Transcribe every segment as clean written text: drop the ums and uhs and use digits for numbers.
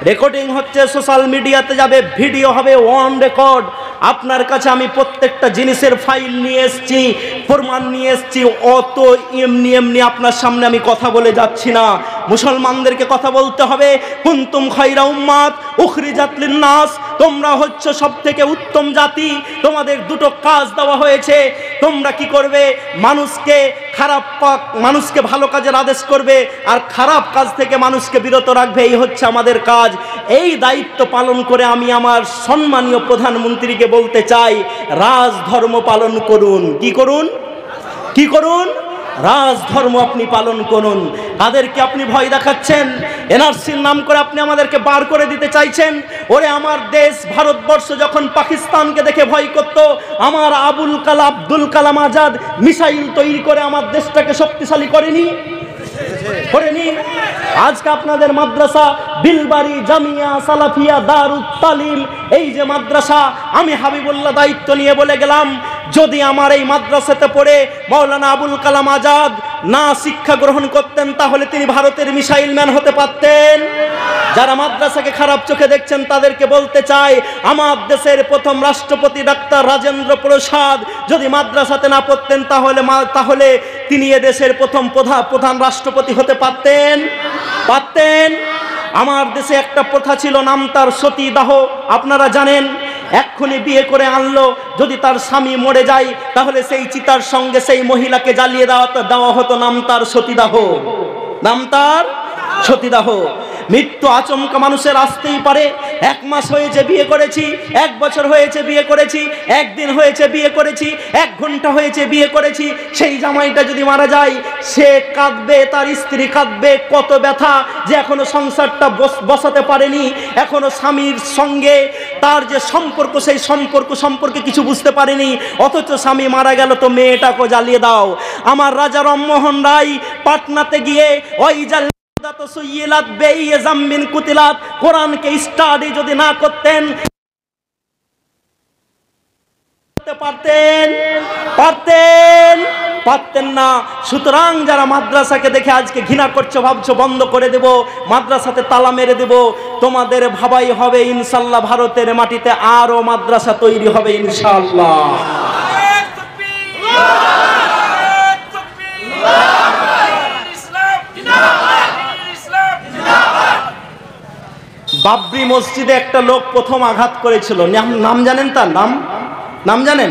Recording হচ্ছে, social মিডিয়াতে যাবে, ভিডিও হবে অন রেকর্ড। আপনার কাছে আমি প্রত্যেকটা জিনিসের ফাইল নিয়ে এসেছি, প্রমাণ নিয়ে এসেছি। অত এমনি এমনি আপনার সামনে আমি কথা বলে যাচ্ছি না। মুসলমানদেরকে কথা বলতে হবে। কুনতুম খায়রা উম্মাত উখরিজাত লিন-নাস, তোমরা হচ্ছে সবথেকে উত্তম জাতি। তোমাদের দুটো কাজ দেওয়া হয়েছে। তোমরা কি করবে? মানুষকে ভালো কাজের আদেশ করবে, আর খারাপ কাজ থেকে মানুষকে বিরত রাখবে। এই হচ্ছে আমাদের কাজ। এই দায়িত্ব পালন করে আমি আমার সম্মানীয় প্রধানমন্ত্রীকে বলতে চাই, রাজধর্ম পালন করুন। কি করুন? কি করুন? রাজধর্ম আপনি পালন করুন। কাদেরকে আপনি ভয় দেখাচ্ছেন? এনআরসির নাম করে আপনি আমাদেরকে বার করে দিতে চাইছেন। ওরে আমার দেশ ভারতবর্ষ যখন পাকিস্তানকে দেখে ভয় করত, আমার আব্দুল কালাম আজাদ মিসাইল তৈরি করে আমার দেশটাকে শক্তিশালী করেনি? করেনি? আজকে আপনাদের মাদ্রাসা বিলবাড়ি জামিয়া সালাফিয়া দারুত তালিম, এই যে মাদ্রাসা, আমি হাবিবুল্লাহ দায়িত্ব নিয়ে বলে গেলাম, যদি আমার এই মাদ্রাসাতে পড়ে মাওলানা আবুল কালাম আজাদ না শিক্ষা গ্রহণ করতেন, তাহলে তিনি ভারতের মিসাইল ম্যান হতে পারতেন? যারা মাদ্রাসাকে খারাপ চোখে দেখছেন তাদেরকে বলতে চাই, আমার দেশের প্রথম রাষ্ট্রপতি ডাক্তার রাজেন্দ্র প্রসাদ যদি মাদ্রাসাতে না পড়তেন, তাহলে তিনি এদেশের প্রথম প্রধান রাষ্ট্রপতি হতে পারতেন? পারতেন? আমার দেশে একটা প্রথা ছিল, নাম তার সতীদাহ। আপনারা জানেন, এক্ষুনি বিয়ে করে আনলো, যদি তার স্বামী মরে যায় তাহলে সেই চিতার সঙ্গে সেই মহিলাকে জ্বালিয়ে দেওয়া হতো। নাম তার সতীদাহ। নাম তার সতীদাহ। মৃত্যু আচমকা মানুষের আসতেই পারে। 1 মাস হয়েছে বিয়ে করেছি, 1 বছর হয়েছে বিয়ে করেছি, 1 দিন হয়েছে বিয়ে করেছি, 1 ঘন্টা হয়েছে বিয়ে করেছি, সেই জামাইটা যদি মারা যায়, সে কাঁদবে, তার স্ত্রী কাঁদবে, কত ব্যথা যে এখনো সংসারটা বসাতে পারেনি, এখনো স্বামীর সঙ্গে তার যে সম্পর্ক, সেই সম্পর্কে কিছু বুঝতে পারেনি। অথচ স্বামী মারা গেল, তো মেয়েটাকে জ্বালিয়ে দাও। আমার রাজা রামমোহন রায় পাটনাতে গিয়ে ওই কোরআনকে স্টাডি যদি না করতেন, পারতেন না। সুতরাং যারা মাদ্রাসাকে দেখে আজকে ঘৃণা করছো, ভাবছো বন্ধ করে দেব, মাদ্রাসাতে তালা মেরে দেব, তোমাদের ভাবাই হবে ইনশাআল্লাহ ভারতের মাটিতে আরো মাদ্রাসা তৈরি হবে ইনশাআল্লাহ। বাবরি মসজিদে একটা লোক প্রথম আঘাত করেছিল, নাম জানেন তার? নাম জানেন?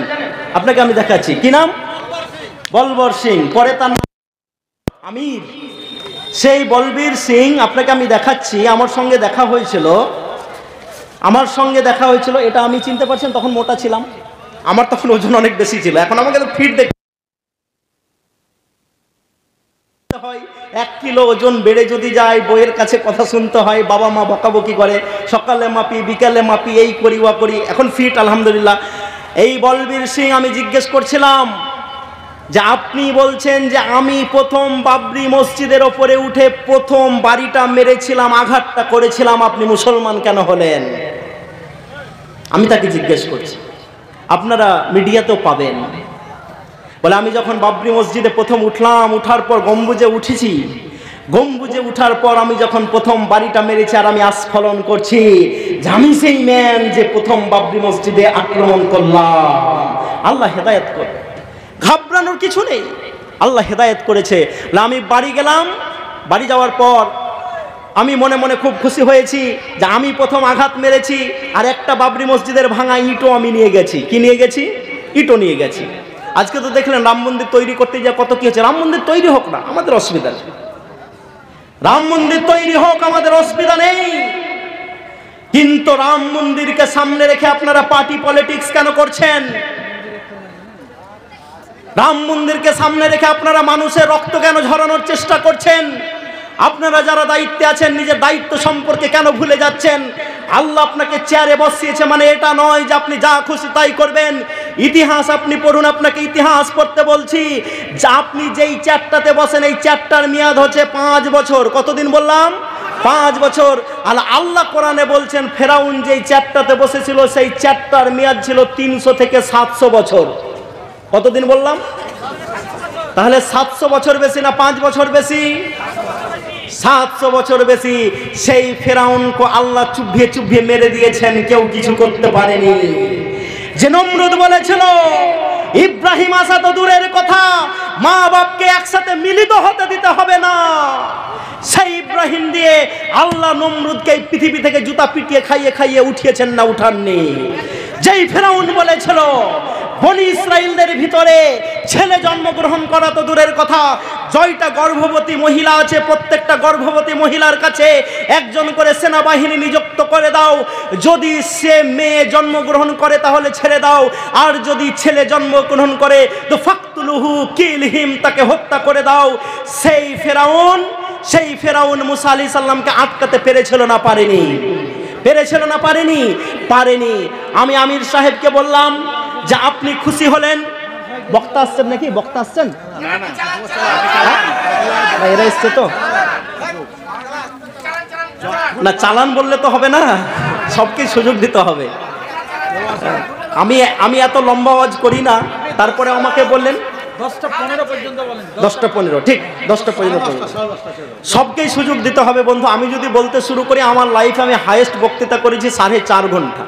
আপনাকে আমি দেখাচ্ছি। কি নাম? বলবীর সিং। পরে তার নাম আমির। সেই বলবীর সিং আপনাকে আমি দেখাচ্ছি। আমার সঙ্গে দেখা হয়েছিল। এটা আমি চিনতে পারছেন, তখন মোটা ছিলাম, আমার তখন ওজন অনেক বেশি ছিল। এখন আমাকে তো ফিট দেখতে হয়। 1 কিলো ওজন বেড়ে যদি যায়, বইয়ের কাছে কথা শুনতে হয়, বাবা মা বকাবকি করে, সকালে মাপি বিকালে মাপি, এই করি ওয়া করি, এখন ফিট আলহামদুলিল্লাহ। এই বলবীর সিং, আমি জিজ্ঞেস করছিলাম যে আপনি বলছেন যে আমি প্রথম বাবরি মসজিদের ওপরে উঠে প্রথম বাড়িটা মেরেছিলাম, আঘাতটা করেছিলাম, আপনি মুসলমান কেন হলেন? আমি তাকে জিজ্ঞেস করছি, আপনারা মিডিয়াতেও পাবেন। বলে আমি যখন বাবরি মসজিদে প্রথম উঠলাম, উঠার পর গম্বুজে উঠেছি, গম্বুজে উঠার পর আমি যখন প্রথম বাড়িটা মেরেছি, আর আমি আস্ফলন করছি যে আমি সেই ম্যান যে প্রথম বাবরি মসজিদে আক্রমণ করলাম। আল্লাহ হেদায়েত করে, ঘাবড়ানোর কিছু নেই, আল্লাহ হেদায়েত করেছে। আমি বাড়ি গেলাম, বাড়ি যাওয়ার পর আমি মনে মনে খুব খুশি হয়েছি যে আমি প্রথম আঘাত মেরেছি, আর একটা বাবরি মসজিদের ভাঙা ইটও আমি নিয়ে গেছি। কি নিয়ে গেছি? ইটও নিয়ে গেছি। আজকে তো দেখলেন রাম মন্দির তৈরি করতে যা কত কি হচ্ছে। রাম মন্দির তৈরি হোক না, আমাদের অসুবিধা নেই। রাম মন্দির তৈরি হোক, আমাদের অসুবিধা নেই। কিন্তু রাম মন্দিরকে সামনে রেখে আপনারা পার্টি পলিটিক্স কেন করছেন? রাম মন্দিরকে সামনে রেখে আপনারা মানুষের রক্ত কেন ঝরানোর চেষ্টা করছেন? আপনারা যারা দায়িত্বে আছেন, নিজের দায়িত্ব সম্পর্কে কেন ভুলে যাচ্ছেন? আল্লাহ আপনাকে চেয়ারে বসিয়েছে মানে এটা নয় যে আপনি যা খুশি তাই করবেন। ইতিহাস আপনি পড়ুন, আপনাকে ইতিহাস পড়তে বলছি। যে আপনি যেই চেয়ারটাতে বসেন, এই চেয়ারটার মেয়াদ হচ্ছে 5 বছর। কতদিন বললাম? 5 বছর। আর আল্লাহ কোরআনে বলছেন ফেরাউন যেই চেয়ারটাতে বসেছিল, সেই চেয়ারটার মেয়াদ ছিল 300 থেকে 700 বছর। কতদিন বললাম? তাহলে 700 বছর বেশি না 5 বছর বেশি? 700 বছর বেশি সেই ফেরাউনকে আল্লাহ চুবিয়ে চুবিয়ে মেরে দিয়েছেন, কেউ কিছু করতে পারেনি। যে নমরুদ বলেছিল ইব্রাহিম আসা তো দূরের কথা, মা বাপকে একসাথে মিলিত হতে দিতে হবে না, সেই ইব্রাহিম দিয়ে আল্লাহ নমরুদকে এই পৃথিবী থেকে জুতা পিটিয়ে খাইয়ে খাইয়ে উঠিয়েছেন না উঠাননি। যেই ফেরাউন বলেছিল বনি ইসরাইলদের ভিতরে ছেলে জন্মগ্রহণ করা তো দূরের কথা, জয়টা গর্ভবতী মহিলা আছে, প্রত্যেকটা গর্ভবতী মহিলার কাছে একজন করে সেনাবাহিনী নিযুক্ত করে দাও, যদি সে মেয়ে জন্মগ্রহণ করে তাহলে ছেড়ে দাও, আর যদি ছেলে জন্মগ্রহণ করে তো ফাকতুলুহু কিলহিম, তাকে হত্যা করে দাও। সেই ফেরাউন মুসা আলাইহিস সালামকে আটকাতে পেরেছিল না পারেনি? পেরেছিল না পারেনি? পারেনি। আমি আমির সাহেবকে বললাম যে আপনি খুশি হলেন, বক্তা আসছেন নাকি? বক্তা আসছেন এরা এসছে তো না, চালান বললে তো হবে না, সবকে সুযোগ দিতে হবে। আমি এত লম্বা আওয়াজ করি না, তারপরে আমাকে বললেন 10টা 15 পর্যন্ত বলেন। 10টা 15, ঠিক 10টা 15 পর্যন্ত সবকেই সুযোগ দিতে হবে বন্ধু। আমি যদি বলতে শুরু করি, আমার লাইফে আমি হাইয়েস্ট বক্তৃতা করেছি 4.5 ঘন্টা।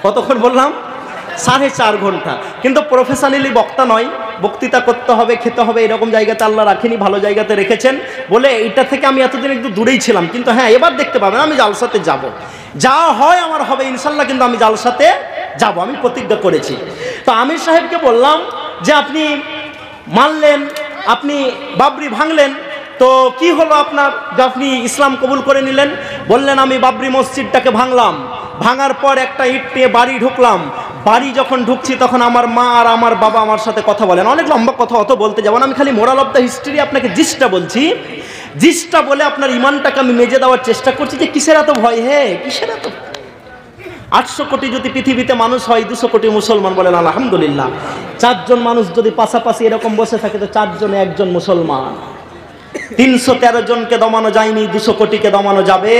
কতক্ষণ বললাম? 4.5 ঘন্টা। কিন্তু প্রফেশনালি বক্তা নয়, বক্তৃতা করতে হবে, খেতে হবে, এরকম জায়গাতে আল্লাহ রাখেনি, ভালো জায়গাতে রেখেছেন বলে এইটা থেকে আমি এতদিন একটু দূরেই ছিলাম। কিন্তু হ্যাঁ, এবার দেখতে পাবেন আমি জালসাতে যাব, যা হয় আমার হবে ইনশাল্লাহ, কিন্তু আমি জালসাতে যাব, আমি প্রতিজ্ঞা করেছি। তো আমির সাহেবকে বললাম যে আপনি মানলেন, আপনি বাবরি ভাঙলেন, তো কি হলো আপনার যে আপনি ইসলাম কবুল করে নিলেন? বললেন আমি বাবরি মসজিদটাকে ভাঙলাম, ভাঙার পর একটা ইট নিয়ে বাড়ি ঢুকলাম, বাড়ি যখন ঢুকছি তখন আমার মা আর আমার বাবা আমার সাথে কথা বলেন। অনেক লম্বা কথা, অত বলতে যাবো না, আমি খালি মোরাল অফ দ্য হিস্ট্রি আপনাকে জিসটা বলছি। জিসটা বলে আপনার ইমানটাকে আমি মেজে দেওয়ার চেষ্টা করছি যে কিসের এত ভয়, হে কিসের এত। 800 কোটি যদি পৃথিবীতে মানুষ হয়, 200 কোটি মুসলমান, বলেন আলহামদুলিল্লাহ। 4 জন মানুষ যদি পাশাপাশি এরকম বসে থাকে তো 4 জনে 1 জন মুসলমান। 313 জনকে দমানো যায়নি, 200 কোটিকে দমানো যাবে?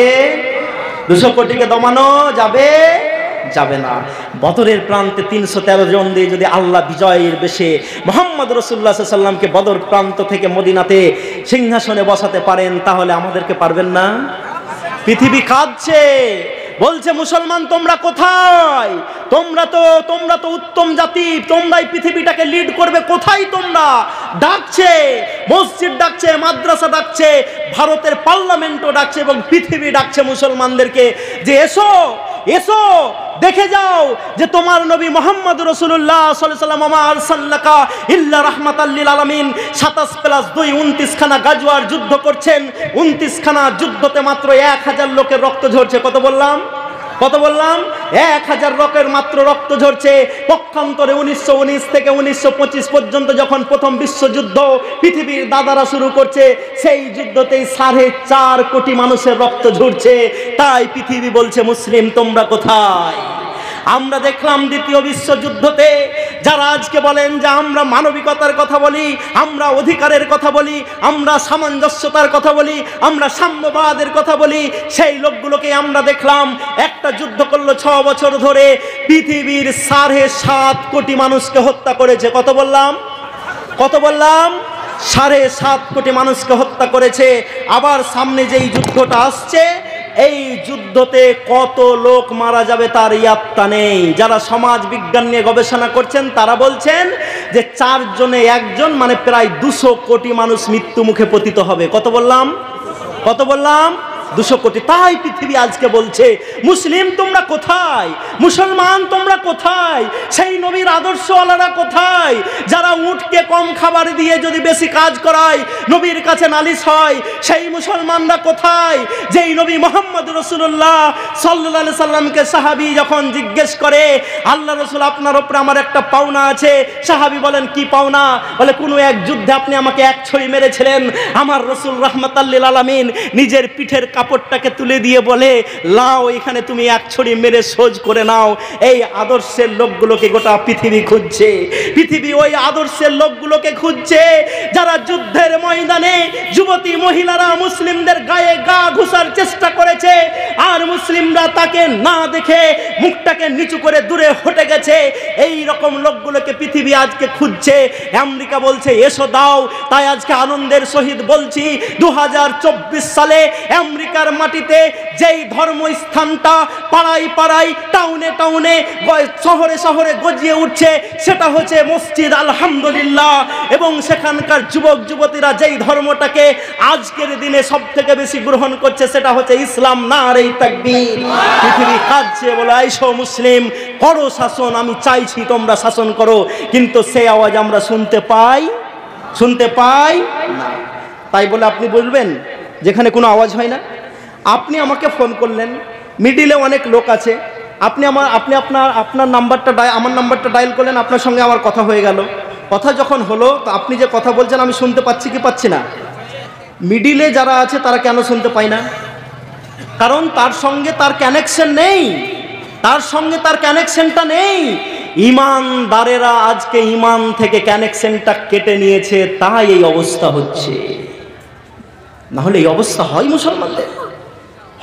200 কোটিকে দমানো যাবে? যাবে না। বদরের প্রান্তে 313 জন দিয়ে যদি আল্লাহ বিজয়ের বেশে মুহাম্মদ রাসূলুল্লাহ সাল্লাল্লাহু আলাইহি ওয়াসাল্লামকে বদর প্রান্ত থেকে মদিনাতে সিংহাসনে বসাতে পারেন, তাহলে আমাদেরকে পারবেন না? পৃথিবী কাঁদছে, বলছে মুসলমান তোমরা কোথায়? তোমরা তো উত্তম জাতি, তোমরাই পৃথিবীটাকে লিড করবে, কোথায় তোমরা? ডাকছে, মসজিদ ডাকছে, মাদ্রাসা ডাকছে, ভারতের পার্লামেন্টও ডাকছে, এবং পৃথিবী ডাকছে মুসলমানদেরকে যে এসো এসো, দেখে যাও যে তোমার নবী মুহাম্মদ রাসূলুল্লাহ সাল্লাল্লাহু আলাইহি ওয়াসাল্লাম মা আরসালনাকা ইল্লা রাহমাতাল লিল আলামিন 27+2 29 খানা গাজওয়ার যুদ্ধ করছেন। 29 খানা যুদ্ধতে মাত্র 1000 লোকের রক্ত ঝরছে। কত বললাম? 1000 লোকের মাত্র রক্ত ঝরছে। পক্ষান্তরে 1919 থেকে 1925 পর্যন্ত যখন প্রথম বিশ্বযুদ্ধ পৃথিবীর দাদারা শুরু করছে, সেই যুদ্ধতেই 4.5 কোটি মানুষের রক্ত ঝরছে। তাই পৃথিবী বলছে মুসলিম তোমরা কোথায়? আমরা দেখলাম দ্বিতীয় বিশ্বযুদ্ধতে যারা আজকে বলেন যে আমরা মানবিকতার কথা বলি, আমরা অধিকারের কথা বলি, আমরা সামঞ্জস্যতার কথা বলি, আমরা সাম্যবাদের কথা বলি, সেই লোকগুলোকে আমরা দেখলাম একটা যুদ্ধ করলো 6 বছর ধরে, পৃথিবীর 7.5 কোটি মানুষকে হত্যা করেছে। কত বললাম? 7.5 কোটি মানুষকে হত্যা করেছে। আবার সামনে যেই যুদ্ধটা আসছে, এই যুদ্ধতে কত লোক মারা যাবে তার ইয়াত্তা নেই। যারা সমাজ বিজ্ঞান নিয়ে গবেষণা করছেন তারা বলছেন যে 4 জনে 1 জন, মানে প্রায় 200 কোটি মানুষ মৃত্যু মুখে পতিত হবে। কত বললাম? 200 কোটি। তাই পৃথিবী আজকে বলছে মুসলিম তোমরা কোথায়? মুসলমান তোমরা কোথায়? সেই নবীর আদর্শওয়ালারা কোথায়? যারা উটকে কম খাবার দিয়ে যদি বেশি কাজ করায় নবীর কাছে নালিশ হয়, সেই মুসলমানরা কোথায়? যেই নবী মুহাম্মদ রাসূলুল্লাহ সাল্লাল্লাহু আলাইহি সাল্লামকে সাহাবী যখন জিজ্ঞেস করে আল্লাহ রাসূল আপনার উপরে আমার একটা পাওনা আছে, সাহাবী বলেন কি পাওনা? বলে কোনো এক যুদ্ধে আপনি আমাকে 1 ছুরি মেরেছিলেন। আমার রাসূল রাহমাতাল লিল আলামিন নিজের পিঠের কাপড়টাকে তুলে দিয়ে বলে, লাও এখানে তুমি এক ছড়ি মেরে সোজ করে নাও। এই আদর্শের লোকগুলোকে গোটা পৃথিবী খুঁজছে, পৃথিবী ওই আদর্শের লোকগুলোকে খুঁজছে যারা যুদ্ধের ময়দানে যুবতী মহিলারা মুসলিমদের গায়ে গা ঘুষার চেষ্টা করেছে, আর মুসলিমরা তাকে না দেখে মুখটাকে নিচু করে দূরে হটে গেছে। এই রকম লোকগুলোকে পৃথিবী আজকে খুঁজছে। আমেরিকা বলছে এসো দাও। তাই আজকে আনন্দের সহিত বলছি, 2024 সালে আমেরিকার মাটিতে যেই ধর্মস্থানটা পাড়ায় পাড়ায়, টাউনে টাউনে, শহরে শহরে গজিয়ে উঠছে, সেটা হচ্ছে মসজিদ আলহামদুলিল্লাহ। এবং সেখানকার যুবক যুবতীরা যেই ধর্মটাকে আজকের দিনে সব থেকে বেশি গ্রহণ করছে, সেটা হচ্ছে ইসলাম। নারে তাকবীর। পৃথিবী কাঁদছে, বলে আইসো মুসলিম, করো শাসন, আমি চাইছি তোমরা শাসন করো। কিন্তু সেই আওয়াজ আমরা শুনতে পাই না। তাই বলে আপনি বলবেন যেখানে কোনো আওয়াজ হয় না? আপনি আমাকে ফোন করলেন, মিডিলে অনেক লোক আছে, আপনি আপনার নাম্বারটা আমার নাম্বারটা ডায়াল করলেন, আপনার সঙ্গে আমার কথা হয়ে গেল। কথা যখন হলো, তো আপনি যে কথা বলছেন আমি শুনতে পাচ্ছি কি পাচ্ছি না? মিডিলে যারা আছে তারা কেন শুনতে পায় না? কারণ তার সঙ্গে তার কানেকশন নেই, তার সঙ্গে তার কানেকশনটা নেই। ইমানদারেরা আজকে ইমান থেকে কানেকশনটা কেটে নিয়েছে, তাই এই অবস্থা হচ্ছে। না হলে এই অবস্থা হয় মুসলমানদের?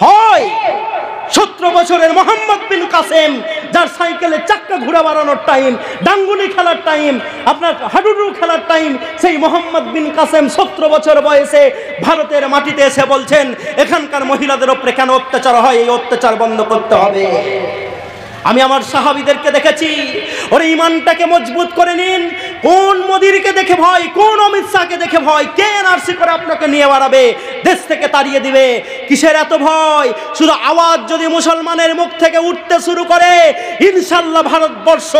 হয়। 17 বছরের মোহাম্মদ বিন কাসেম, যার সাইকেলে চাক্কা ঘুরা বাড়ানোর টাইম, ডাঙ্গুলি খেলার টাইম, আপনার হাডুডু খেলার টাইম, সেই মোহাম্মদ বিন কাসেম 17 বছর বয়সে ভারতের মাটিতে এসে বলছেন এখানকার মহিলাদের উপরে কেন অত্যাচার হয়, এই অত্যাচার বন্ধ করতে হবে। আমি আমার সাহাবীদেরকে দেখেছি, ওর ইমানটাকে মজবুত করে নিন। কোন মোদিকে দেখে ভয়, কোন অমিত শাহকে দেখে ভয়, কে এনআরসি করে আপনাকে নিয়ে বাড়াবে, দেশ থেকে তাড়িয়ে দিবে? কিসের এত ভয়? শুধু আওয়াজ যদি মুসলমানের মুখ থেকে উঠতে শুরু করে, ইনশাল্লাহ ভারতবর্ষ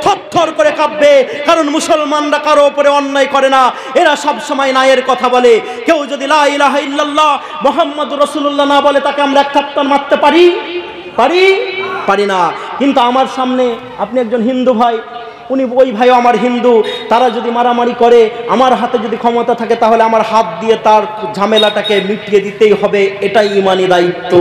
থরথর করে কাঁপবে। কারণ মুসলমানরা কারো উপরে অন্যায় করে না, এরা সব সময় ন্যায়ের কথা বলে। কেউ যদি লা ইলাহা ইল্লাল্লাহ মুহাম্মাদুর রাসূলুল্লাহ না বলে, তাকে আমরা এক থাপ্পড় মারতে পারি না। কিন্তু আমার সামনে আপনি একজন হিন্দু ভাই, উনি ওই ভাইও আমার হিন্দু, তারা যদি মারামারি করে, আমার হাতে যদি ক্ষমতা থাকে, তাহলে আমার হাত দিয়ে তার ঝামেলাটাকে মিটিয়ে দিতেই হবে। এটাই ইমানি দায়িত্ব।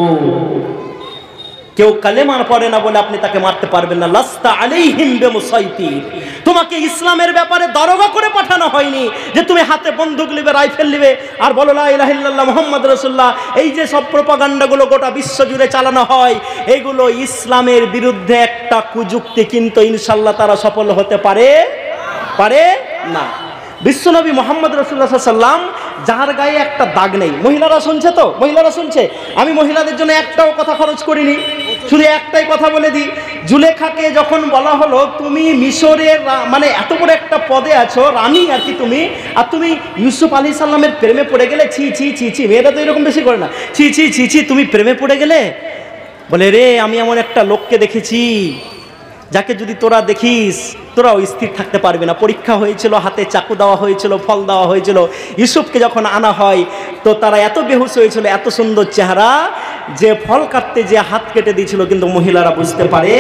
কেউ কালেমার পড়ে না বলে আপনি তাকে মারতে পারবেন না। লাস্তা আলাইহিম বিমুসাইতির। তোমাকে ইসলামের ব্যাপারে দারোগা করে পাঠানো হয়নি যে তুমি হাতে বন্দুক নিবে, রাইফেল নিবে আর বলো লা ইলাহা ইল্লাল্লাহ মুহাম্মাদুর রাসূলুল্লাহ। এই যে সব প্রপাগান্ডাগুলো গোটা বিশ্ব জুড়ে চালানো হয়, এগুলো ইসলামের বিরুদ্ধে একটা কুযুক্তি, কিন্তু ইনশাআল্লাহ তারা সফল হতে পারে না। বিশ্বনবী মুহাম্মদ রাসূলুল্লাহ সাল্লাল্লাহু আলাইহি ওয়াসাল্লাম, যার গায়ে একটা দাগ নেই, মহিলারা শুনছে তো, মহিলারা শুনছে, আমি মহিলাদের জন্য একটাও কথা খরচ করিনি, শুধু একটাই কথা বলে দিই। জুলেখাকে যখন বলা হলো তুমি মিশরের মানে এত বড় একটা পদে আছো, রানী আর কি তুমি, আর তুমি ইউসুফ আলাইহিস সালামের প্রেমে পড়ে গেলে, ছি ছি ছি ছি, মেয়েরা তো এরকম বেশি করে না, ছি ছি ছি ছি, তুমি প্রেমে পড়ে গেলে? বলে রে, আমি এমন একটা লোককে দেখেছি যাকে যদি তোরা দেখিস তোরাও স্থির থাকতে পারবে না। পরীক্ষা হয়েছিল, হাতে চাকু দেওয়া হয়েছিল, ফল দেওয়া হয়েছিল। ইউসুফকে যখন আনা হয় তো তারা এত বেহুশ হয়েছিল, এত সুন্দর চেহারা, যে ফল কাটতে যে হাত কেটে দিয়েছিল, কিন্তু মহিলারা বুঝতে পারে।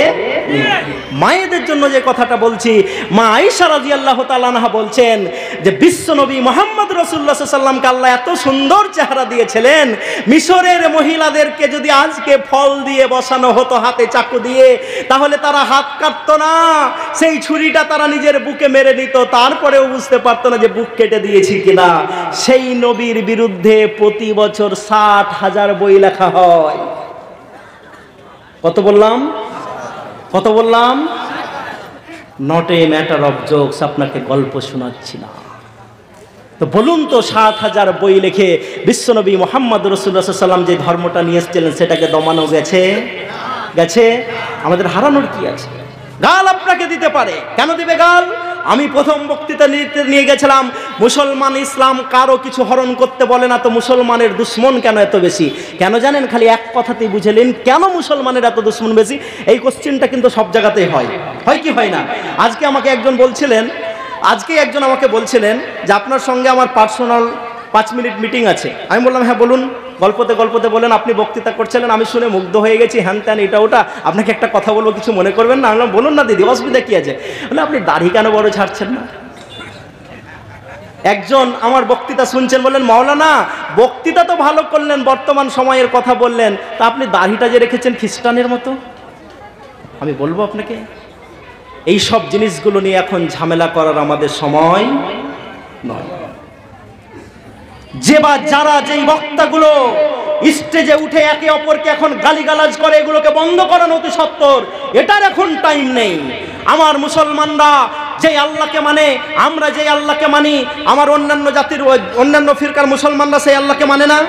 মায়েদের জন্য যে কথাটা বলছি, মা আয়েশা রাদিয়াল্লাহু তাআলা আনহা বলছেন যে বিশ্বনবী মুহাম্মদ রাসূলুল্লাহ সাল্লাল্লাহু আলাইহি ওয়াসাল্লামকে আল্লাহ এত সুন্দর চেহারা দিয়েছিলেন, মিশরের মহিলাদেরকে যদি আজকে ফল দিয়ে বসানো হতো, হাতে চাকু দিয়ে, তাহলে তারা হাত কাটতো না, সেই ছুরিটা তারা নিজের বুকে মেরে নিত, তারপরেও বুঝতে পারতো না যে বুক কেটে দিয়েছি কিনা। সেই নবীর বিরুদ্ধে প্রতি বছর 60,000 বই লেখা হয়। কত বললাম? Not a matter of jokes, আপনাকে গল্প শোনাচ্ছি না। তো বলুন তো, 60,000 বই লিখে বিশ্বনবী মুহাম্মদ রাসূলুল্লাহ সাল্লাল্লাহু আলাইহি ওয়াসাল্লাম যে ধর্মটা নিয়ে এসেছিলেন, সেটাকে দমানো গেছে? আমাদের হারানোর কি আছে? গাল আপনাকে দিতে পারে, কেন দিবে গাল? আমি প্রথম বক্তৃতা নিয়ে গেছিলাম, মুসলমান ইসলাম কারো কিছু হরণ করতে বলে না, তো মুসলমানের দুশ্মন কেন এত বেশি? কেন জানেন? খালি এক কথাতেই বুঝলেন কেন মুসলমানের এত দুশ্মন বেশি। এই কোশ্চেনটা কিন্তু সব জায়গাতেই হয় কি হয় না? আজকে একজন আমাকে বলছিলেন যে আপনার সঙ্গে আমার পার্সোনাল 5 মিনিট মিটিং আছে। আমি বললাম হ্যাঁ বলুন। গল্পতে বলেন, আপনি বক্তৃতা করছিলেন, আমি শুনে মুগ্ধ হয়ে গেছি, হ্যান ত্যান এটা ওটা, আপনাকে একটা কথা বলবো, কিছু মনে করবেন না? আমি বললাম বলুন না দিদি, অসুবিধা কি আছে? বলে আপনি দাড়ি কেন বড় ছাড়ছেন না? একজন আমার বক্তৃতা শুনছেন, বললেন মাওলানা বক্তৃতা তো ভালো করলেন, বর্তমান সময়ের কথা বললেন, তা আপনি দাড়িটা যে রেখেছেন খ্রিস্টানের মতো। আমি বলবো আপনাকে, এই সব জিনিসগুলো নিয়ে এখন ঝামেলা করার আমাদের সময় নয়। যে বা যারা যেই বক্তাগুলো স্টেজে উঠে একে অপরকে এখন গালিগালাজ করে, এগুলোকে বন্ধ করানো অতি সত্বর, এটার এখন টাইম নেই। আমার মুসলমানরা যে আল্লাহকে মানে, আমরা যে আল্লাহকে মানি, আমার অন্যান্য জাতির অন্যান্য ফিরকার মুসলমানরা সেই আল্লাহকে মানে না।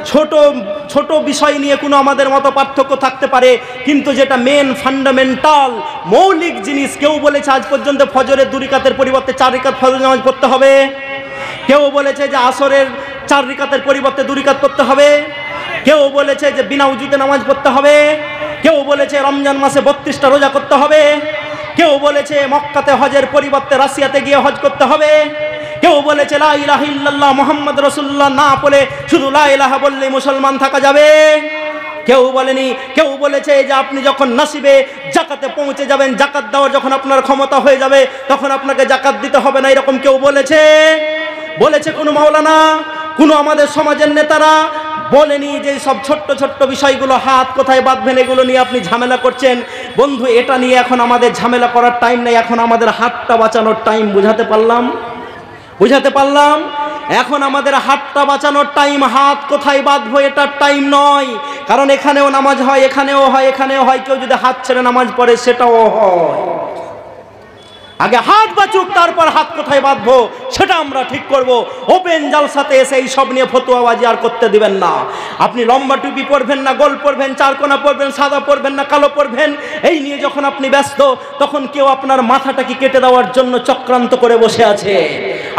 ছোট ছোট বিষয় নিয়ে কোনো আমাদের মতো পার্থক্য থাকতে পারে, কিন্তু যেটা মেন ফান্ডামেন্টাল মৌলিক জিনিস, কেউ বলেছে আজ পর্যন্ত ফজরের 2 রাকাতের পরিবর্তে 4 রাকাত ফজর নামাজ পড়তে হবে, কেউ বলেছে যে আসরের 4 রাকাতের পরিবর্তে 2 রাকাত পড়তে হবে, কেউ বলেছে যে বিনা উজুতে নামাজ পড়তে হবে, কেউ বলেছে রমজান মাসে 32টা রোজা করতে হবে, কেউ বলেছে মক্কাতে হজের পরিবর্তে রাশিয়াতে গিয়ে হজ করতে হবে, কেউ বলেছে লা ইলাহা ইল্লাল্লাহ মুহাম্মদ রাসূলুল্লাহ না বলে শুধু লা ইলাহা বললেই মুসলমান থাকা যাবে। কেউ বলেনি, কেউ বলেছে যে আপনি যখন নসিবে জাকাতে পৌঁছে যাবেন, জাকাত দেওয়ার যখন আপনার ক্ষমতা হয়ে যাবে তখন আপনাকে জাকাত দিতে হবে না, এরকম কেউ বলেছে? বলেছে কোনো মাওলানা, কোনো আমাদের সমাজের নেতারা বলেনি যে সব ছোট্ট ছোট্ট বিষয়গুলো হাত কোথায় বাঁধবেন এগুলো নিয়ে আপনি ঝামেলা করছেন। বন্ধু, এটা নিয়ে এখন আমাদের ঝামেলা করার টাইম নেই, এখন আমাদের হাতটা বাঁচানোর টাইম। বুঝাতে পারলাম? এখন আমাদের হাতটা বাঁচানোর টাইম, হাত কোথায় বাঁধবো এটার টাইম নয়। কারণ এখানেও নামাজ হয়, এখানেও হয়, কেউ যদি হাত ছেড়ে নামাজ পড়ে সেটাও হয়। আগে হাত বাঁচুক, তারপর হাত কোথায় বাঁধবো সেটা আমরা ঠিক করব। ওপেন জালসাতে এসে এই সব নিয়ে ফতোয়াবাজি আর করতে দিবেন না। আপনি লম্বা টুপি পরবেন না, গোল পরবেন, চারকোনা পরবেন, সাদা পরবেন না কালো পরবেন, এই নিয়ে যখন আপনি ব্যস্ত, তখন কেউ আপনার মাথাটাকে কেটে দেওয়ার জন্য চক্রান্ত করে বসে আছে।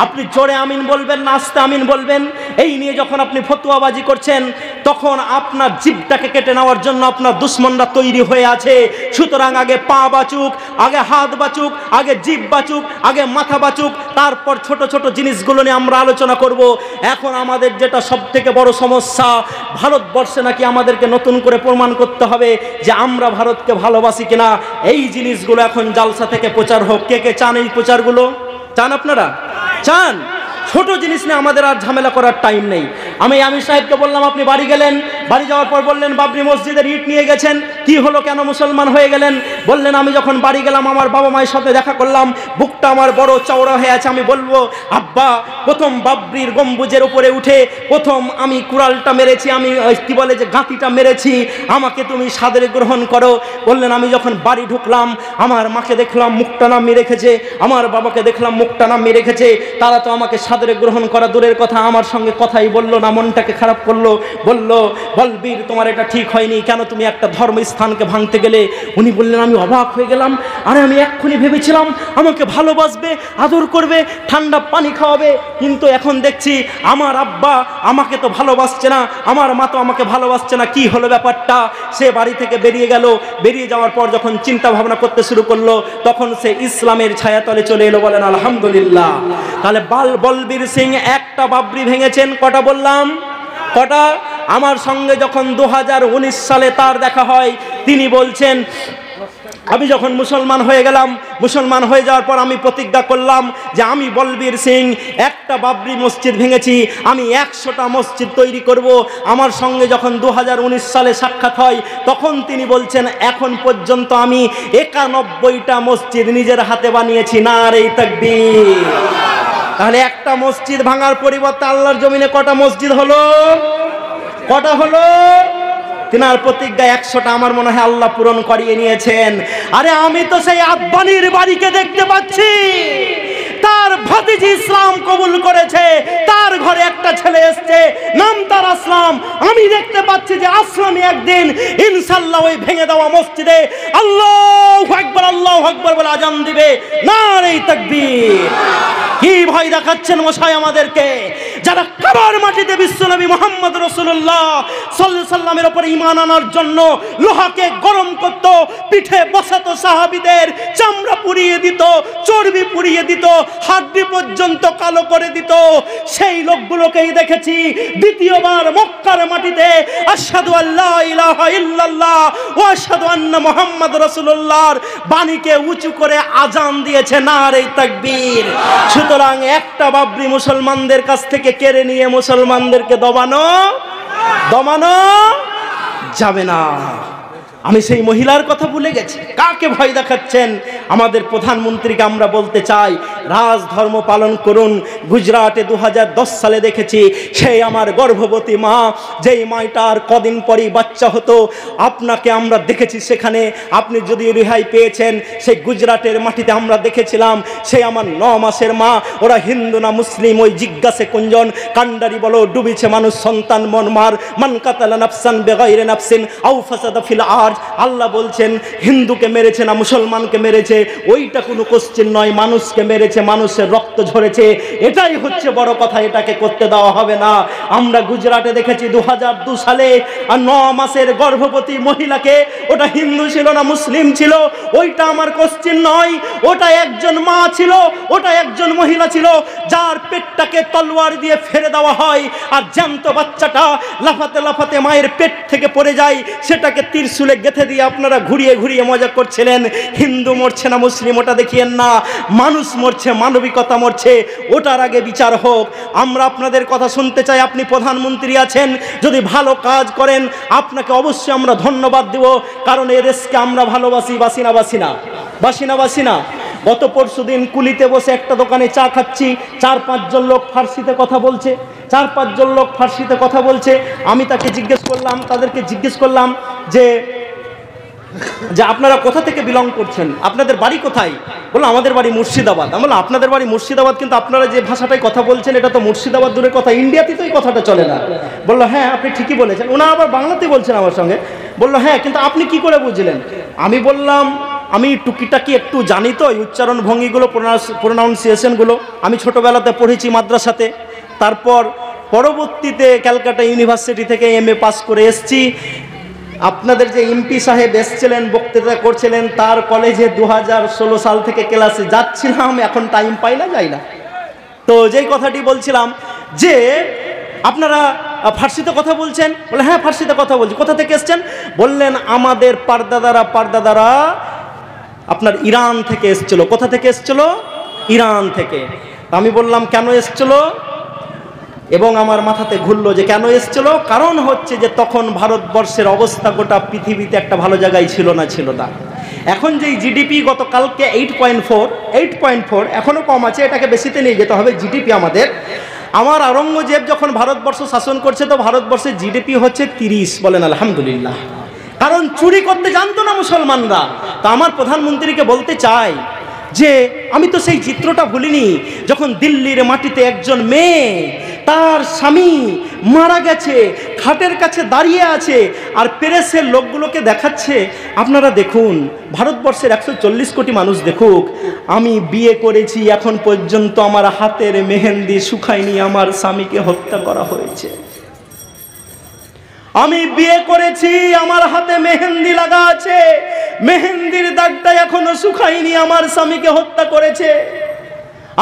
আপনি জোরে আমিন বলবেন না আস্তে আমিন বলবেন, এই নিয়ে যখন আপনি ফতোয়াবাজি করছেন, তখন আপনার জিভটাকে কেটে নেওয়ার জন্য আপনার দুশ্মনরা তৈরি হয়ে আছে। সুতরাং আগে পা বাঁচুক, আগে হাত বাঁচুক, আগে জিভ বাঁচুক, আগে মাথা বাঁচুক, তারপর ছোট ছোট জিনিসগুলো নিয়ে আমরা আলোচনা করব। এখন আমাদের যেটা সব থেকে বড় সমস্যা, ভারতবর্ষে নাকি আমাদেরকে নতুন করে প্রমাণ করতে হবে যে আমরা ভারতকে ভালোবাসি কিনা। এই জিনিসগুলো এখন জালসা থেকে প্রচার হোক। কে কে চান এই প্রচারগুলো? চান আপনারা? চান? ছোট জিনিস নিয়ে আমাদের আর ঝামেলা করার টাইম নেই। আমি আমির সাহেবকে বললাম আপনি বাড়ি গেলেন, বাড়ি যাওয়ার পর বললেন বাবরি মসজিদের ইট নিয়ে গেছেন, কি হলো, কেন মুসলমান হয়ে গেলেন? বললেন আমি যখন বাড়ি গেলাম আমার বাবা মায়ের সাথে দেখা করলাম, বুকটা আমার বড় চওড়া হয়ে আছে। আমি বলবো আব্বা, প্রথম বাবরির গম্বুজের উপরে উঠে প্রথম আমি কুড়ালটা মেরেছি, আমি কি বলে যে গাঁতিটা মেরেছি, আমাকে তুমি সাদরে গ্রহণ করো। বললেন আমি যখন বাড়ি ঢুকলাম আমার মাকে দেখলাম মুখটা নামিয়ে রেখেছে, আমার বাবাকে দেখলাম মুখটা নামিয়ে রেখেছে, তারা তো আমাকে সাদরে গ্রহণ করা দূরের কথা, আমার সঙ্গে কথাই বললো না, মনটাকে খারাপ করলো। বলল বলবীর তোমার এটা ঠিক হয়নি, কেন তুমি একটা ধর্মস্থানকে ভাঙতে গেলে? উনি বললেন আমি অবাক হয়ে গেলাম, আরে আমি এক্ষুনি ভেবেছিলাম আমাকে ভালোবাসবে, আদর করবে, ঠান্ডা পানি খাওয়াবে, কিন্তু এখন দেখছি আমার আব্বা আমাকে তো ভালোবাসছে না, আমার মা তো আমাকে ভালোবাসছে না। কি হলো ব্যাপারটা? সে বাড়ি থেকে বেরিয়ে গেল, বেরিয়ে যাওয়ার পর যখন চিন্তা ভাবনা করতে শুরু করলো, তখন সে ইসলামের ছায়াতলে চলে এলো। বলেন আলহামদুলিল্লাহ। তাহলে বলবীর সিং একটা বাবরি ভেঙেছেন, কটা বললাম? কটা? আমার সঙ্গে যখন 2019 সালে তার দেখা হয়, তিনি বলছেন আমি যখন মুসলমান হয়ে গেলাম, মুসলমান হয়ে যাওয়ার পর আমি প্রতিজ্ঞা করলাম যে আমি বলবীর সিং একটা বাবরি মসজিদ ভেঙেছি, আমি 100টা মসজিদ তৈরি করব। আমার সঙ্গে যখন 2019 সালে সাক্ষাৎ হয়, তখন তিনি বলছেন এখন পর্যন্ত আমি 91টা মসজিদ নিজের হাতে বানিয়েছি। নারে তাকবীর। তাহলে একটা মসজিদ ভাঙার পরিবর্তে আল্লাহর জমিনে কটা মসজিদ হলো? কটা হলো? তিনার প্রতিজ্ঞা 100টা আমার মনে হয় আল্লাহ পূরণ করিয়ে নিয়েছেন। আরে আমি তো সেই আব্বানির বাড়িকে দেখতে পাচ্ছি, তার ভাতিজি ইসলাম কবুল করেছে, তার ঘরে একটা ছেলে এসছে, নাম তার আসলাম। আমি দেখতে পাচ্ছি যে আসলামী একদিন ইনশাআল্লাহ ওই ভেঙে দেওয়া মসজিদে আল্লাহু আকবার বলে আজান দিবে। নারে তাকবীর। কি ভয় দেখাচ্ছেন মশাই আমাদেরকে? যারা কাবার মাটিতে বিশ্বনবী মুহাম্মদ রাসূলুল্লাহ সাল্লাল্লাহু আলাইহি সাল্লামের উপর ঈমান আনার জন্য লোহাকে গরম করত, পিঠে বসাতো সাহাবীদের, চামড়া পুড়িয়ে দিত, চর্বি পুড়িয়ে দিত, হাড্ডি পর্যন্ত কালো করে দিত। সেই লোকগুলোকেই দেখেছি দ্বিতীয়বার মক্কার মাটিতে আশহাদু আল্লা ইলাহা ইল্লাল্লাহ ওয়া আশহাদু আন্না মুহাম্মাদ রাসূলুল্লাহর বাণীকে উঁচু করে আজান দিয়েছে, নারে তাকবীর। সুতরাং একটা বাবরি মুসলমানদের কাছ থেকে কেড়ে নিয়ে মুসলমানদেরকে দমানো যাবে না। আমি সেই মহিলার কথা ভুলে গেছি। কাকে ভয় দেখাচ্ছেন? আমাদের প্রধানমন্ত্রীকে আমরা বলতে চাই, রাজধর্ম পালন করুন। গুজরাটে 2010 সালে দেখেছি, সেই আমার গর্ভবতী মা, যেই মাটার কদিন পরেই বাচ্চা হতো, আপনাকে আমরা দেখেছি সেখানে। আপনি যদিও রেহাই পেয়েছেন, সেই গুজরাটের মাটিতে আমরা দেখেছিলাম সেই আমার 9 মাসের মা। ওরা হিন্দু না মুসলিম ওই জিজ্ঞাসে কুঞ্জন কান্ডারি বলো, ডুবিছে মানুষ সন্তান মনমার, মান কাতালা নাফসান বেগাইরে নাফসিন আও ফাসাদা ফিল আরদ। আল্লাহ বলছেন হিন্দুকে মেরেছে না মুসলমানকে মেরেছে, ওইটা কোনো কোশ্চেন নয়, মানুষকে মেরেছে, মানুষের রক্ত ঝরেছে, এটাই হচ্ছে বড় কথা, এটাকে করতে দেওয়া হবে না। আমরা গুজরাটে দেখেছি 2002 সালে 9 মাসের গর্ভবতী মহিলাকে, ওটা হিন্দু ছিল না মুসলিম ছিল ওইটা আমার কোশ্চেন নয়, ওটা একজন মা ছিল, ওটা একজন মহিলা ছিল যার পেটটাকে তলোয়ার দিয়ে ফেলে দেওয়া হয়, আর জ্যান্ত বাচ্চাটা লাফাতে লাফাতে মায়ের পেট থেকে পড়ে যায়, সেটাকে ত্রিশূলে গেঁথে দিয়ে আপনারা ঘুরিয়ে ঘুরিয়ে মজা করছিলেন। হিন্দু মরছে না মুসলিম ওটা দেখিয়েন না, মানুষ মরছে, মানবিকতা মরছে, ওটার আগে বিচার হোক। আমরা আপনাদের কথা শুনতে চাই। আপনি প্রধানমন্ত্রী আছেন, যদি ভালো কাজ করেন আপনাকে অবশ্যই আমরা ধন্যবাদ দেব, কারণ এই দেশকে আমরা ভালোবাসি। বাসি না। গত পরশুদিন কুলিতে বসে একটা দোকানে চা খাচ্ছি, 4-5 জন লোক ফার্সিতে কথা বলছে। আমি তাদেরকে জিজ্ঞেস করলাম যে আপনারা কোথা থেকে বিলং করছেন, আপনাদের বাড়ি কোথায়? বললো আমাদের বাড়ি মুর্শিদাবাদ। আমি বললাম আপনাদের বাড়ি মুর্শিদাবাদ, কিন্তু আপনারা যে ভাষাটাই কথা বলছেন এটা তো মুর্শিদাবাদ দূরের কথা, ইন্ডিয়াতে তো এই কথাটা চলে না। বললো হ্যাঁ আপনি ঠিকই বলেছেন। ওনারা আবার বাংলাতেই বলছেন আমার সঙ্গে। বললো হ্যাঁ, কিন্তু আপনি কি করে বুঝলেন? আমি বললাম আমি টুকিটাকি একটু জানি তো, এই উচ্চারণ ভঙ্গিগুলো, প্রোনাউন্সিয়েশনগুলো আমি ছোটোবেলাতে পড়েছি মাদ্রাসাতে, তারপর পরবর্তীতে ক্যালকাটা ইউনিভার্সিটি থেকে MA পাস করে এসছি। আপনাদের যে এমপি সাহেব এসছিলেন, বক্তৃতা করছিলেন, তার কলেজে 2016 সাল থেকে ক্লাসে যাচ্ছিলাম, এখন টাইম পাই না, যাই না। তো যেই কথাটি বলছিলাম যে আপনারা ফার্সিতে কথা বলছেন, বলে হ্যাঁ ফার্সিতে কথা বলছি। কোথা থেকে এসছেন? বললেন আমাদের পারদাদারা আপনার ইরান থেকে এসছিল। কোথা থেকে এসছিল? ইরান থেকে। আমি বললাম কেন এসছিল? এবং আমার মাথাতে ঘুরলো যে কেন এসছিল। কারণ হচ্ছে যে তখন ভারতবর্ষের অবস্থা গোটা পৃথিবীতে একটা ভালো জায়গায় ছিল না। এখন যেই জিডিপি গতকালকে 8.4 এখনও কম আছে, এটাকে বেশিতে নিয়ে যেতে হবে জিডিপি আমাদের। আমার আওরঙ্গজেব যখন ভারতবর্ষ শাসন করছে তো ভারতবর্ষের জিডিপি হচ্ছে 30, বলেন আলহামদুলিল্লাহ। কারণ চুরি করতে জানতো না মুসলমানরা। তা আমার প্রধানমন্ত্রীকে বলতে চাই যে আমি তো সেই চিত্রটা ভুলিনি, যখন দিল্লির মাটিতে একজন মেয়ে, তার স্বামী মারা গেছে, খাটের কাছে দাঁড়িয়ে আছে, আর প্রেসের লোকগুলোকে দেখাচ্ছে আপনারা দেখুন, ভারতবর্ষের 140 কোটি মানুষ দেখুক, আমি বিয়ে করেছি, এখন পর্যন্ত আমার হাতের মেহেন্দি শুকায়নি, আমার স্বামীকে হত্যা করা হয়েছে। আমি বিয়ে করেছি, আমার হাতে মেহেন্দি লাগা আছে, মেহেন্দির দাগটা এখনো শুকায়নি, আমার স্বামীকে হত্যা করেছে।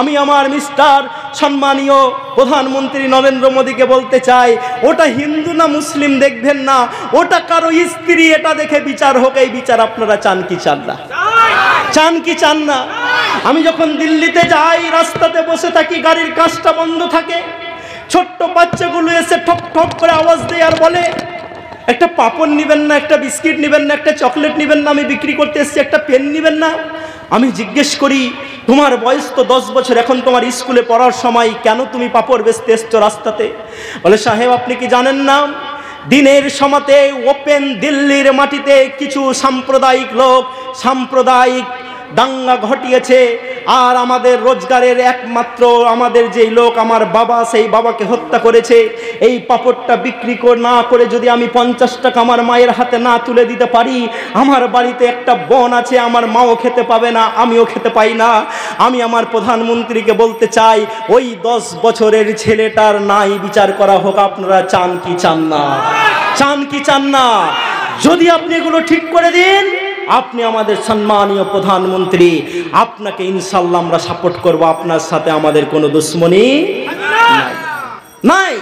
আমি আমার মিস্টার সম্মানীয় প্রধানমন্ত্রী নরেন্দ্র মোদীকে বলতে চাই, ওটা হিন্দু না মুসলিম দেখবেন না, ওটা কারো স্ত্রী, এটা দেখে বিচার হোক। এই বিচার আপনারা চান কি চান না? আমি যখন দিল্লিতে যাই, রাস্তাতে বসে থাকি, গাড়ির কাঁচটা বন্ধ থাকে, ছোট্ট বাচ্চাগুলো এসে ঠক ঠক করে আওয়াজ দেয় আর বলে একটা পাপড় নেবেন না, একটা বিস্কিট নেবেন না, একটা চকলেট নেবেন না, আমি বিক্রি করতে এসেছি, একটা পেন নেবেন না। আমি জিজ্ঞেস করি তোমার বয়স তো 10 বছর, এখন তোমার স্কুলে পড়ার সময়, কেন তুমি পাপড় বেচতে এসছো রাস্তাতে? বলে সাহেব আপনি কি জানেন না, দিনের সময়তে ওপেন দিল্লির মাটিতে কিছু সাম্প্রদায়িক লোক সাম্প্রদায়িক দাঙ্গা ঘটিয়েছে, আর আমাদের রোজগারের একমাত্র আমাদের যেই লোক আমার বাবা, সেই বাবাকে হত্যা করেছে। এই পাপড়টা বিক্রি না করে যদি আমি 50 টাকা আমার মায়ের হাতে না তুলে দিতে পারি, আমার বাড়িতে একটা বোন আছে, আমার মাও খেতে পাবে না, আমিও খেতে পাই না। আমি আমার প্রধানমন্ত্রীকে বলতে চাই, ওই 10 বছরের ছেলেটার নাই বিচার করা হোক। আপনারা চান কি চান না? যদি আপনি এগুলো ঠিক করে দিন, আপনি আমাদের সম্মানীয় প্রধানমন্ত্রী, আপনাকে ইনশাআল্লাহ আমরা সাপোর্ট করব, আপনার সাথে আমাদের কোনো দুশ্মনী নাই।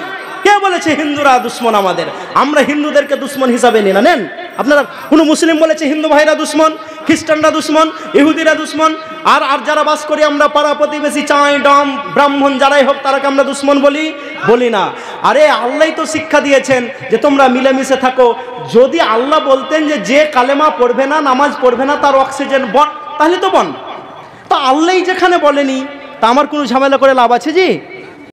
কে বলেছে হিন্দুরা দুশ্মন আমাদের? আমরা হিন্দুদেরকে দুশ্মন হিসাবে নিয়ে নেন। আপনারা কোনো মুসলিম বলেছে হিন্দু ভাইরা দুশ্মন, খ্রিস্টানরা দুশ্মন, ইহুদিরা দুশ্মন, আর যারা বাস করি আমরা পাড়া প্রতিবেশী, চাই ডম ব্রাহ্মণ যারাই হোক তারাকে আমরা দুশ্মন বলি না। আরে আল্লাহ তো শিক্ষা দিয়েছেন যে তোমরা মিলেমিশে থাকো। যদি আল্লাহ বলতেন যে কালেমা পড়বে না, নামাজ পড়বে না, তার অক্সিজেন বন, তাহলে তো বন। তা আল্লাহ যেখানে বলেনি, তা আমার কোনো ঝামেলা করে লাভ আছে জি?